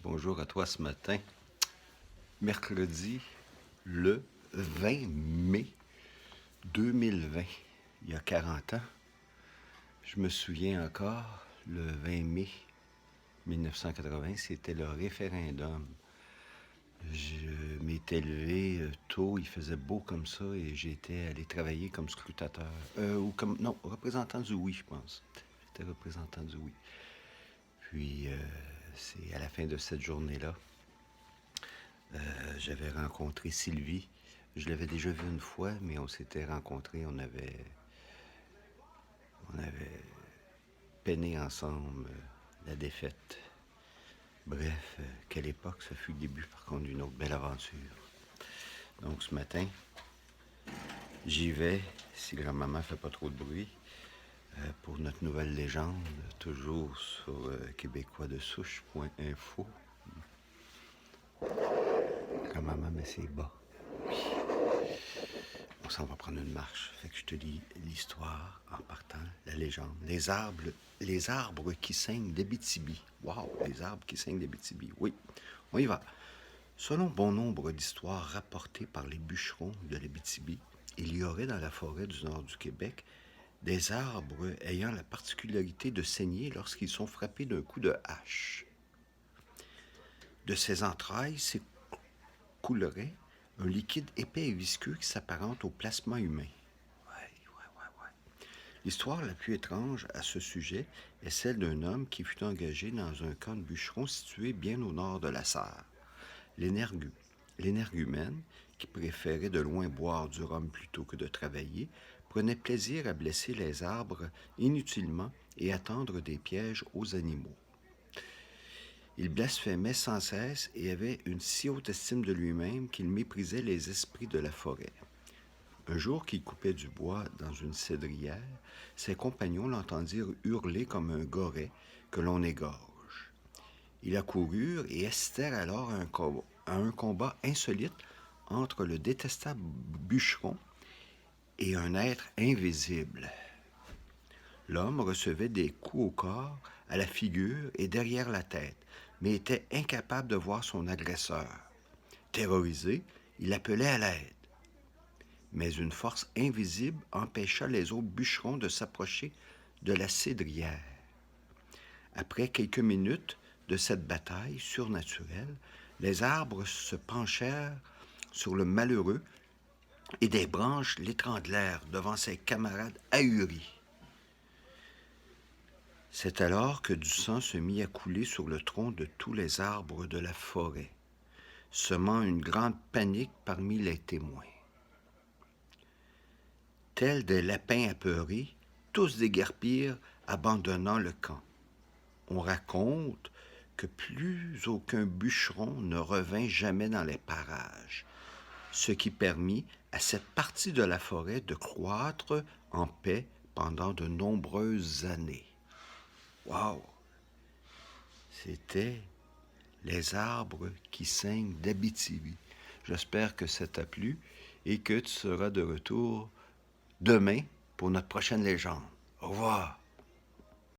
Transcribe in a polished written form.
bonjour à toi ce matin. Mercredi, le 20 mai 2020, il y a 40 ans. Je me souviens encore, le 20 mai 1980, c'était le référendum. Je m'étais levé tôt, il faisait beau comme ça et j'étais allé travailler comme scrutateur. Non, représentant du oui, je pense. J'étais représentant du oui. Puis, c'est à la fin de cette journée-là, j'avais rencontré Sylvie. Je l'avais déjà vue une fois, mais on s'était rencontrés, on avait peiné ensemble la défaite. Bref, quelle époque, ça fut le début par contre d'une autre belle aventure. Donc ce matin, j'y vais, si grand-maman fait pas trop de bruit, pour notre nouvelle légende, toujours sur québécoisdesouche.info. Grand-maman met ses bas. On s'en va prendre une marche. Fait que je te lis l'histoire en partant, la légende. Les arbres qui saignent d'Abitibi. Wow, les arbres qui saignent d'Abitibi. Oui, on y va. Selon bon nombre d'histoires rapportées par les bûcherons de l'Abitibi, il y aurait dans la forêt du nord du Québec des arbres ayant la particularité de saigner lorsqu'ils sont frappés d'un coup de hache. De ces entrailles s'écoulerait un liquide épais et visqueux qui s'apparente au plasma humain. L'histoire la plus étrange à ce sujet est celle d'un homme qui fut engagé dans un camp de bûcherons situé bien au nord de la Sarre. L'énergumène, qui préférait de loin boire du rhum plutôt que de travailler, prenait plaisir à blesser les arbres inutilement et à tendre des pièges aux animaux. Il blasphémait sans cesse et avait une si haute estime de lui-même qu'il méprisait les esprits de la forêt. Un jour qu'il coupait du bois dans une cédrière, ses compagnons l'entendirent hurler comme un goret que l'on égorge. Ils accoururent et assistèrent alors à un combat insolite entre le détestable bûcheron et un être invisible. L'homme recevait des coups au corps, à la figure et derrière la tête, mais était incapable de voir son agresseur. Terrorisé, il appelait à l'aide. Mais une force invisible empêcha les autres bûcherons de s'approcher de la cédrière. Après quelques minutes de cette bataille surnaturelle, les arbres se penchèrent sur le malheureux et des branches l'étranglèrent devant ses camarades ahuris. C'est alors que du sang se mit à couler sur le tronc de tous les arbres de la forêt, semant une grande panique parmi les témoins. Tels des lapins apeurés, tous déguerpirent, abandonnant le camp. On raconte que plus aucun bûcheron ne revint jamais dans les parages, ce qui permit à cette partie de la forêt de croître en paix pendant de nombreuses années. Wow! C'était les arbres qui saignent d'Abitibi. J'espère que ça t'a plu et que tu seras de retour demain pour notre prochaine légende. Au revoir!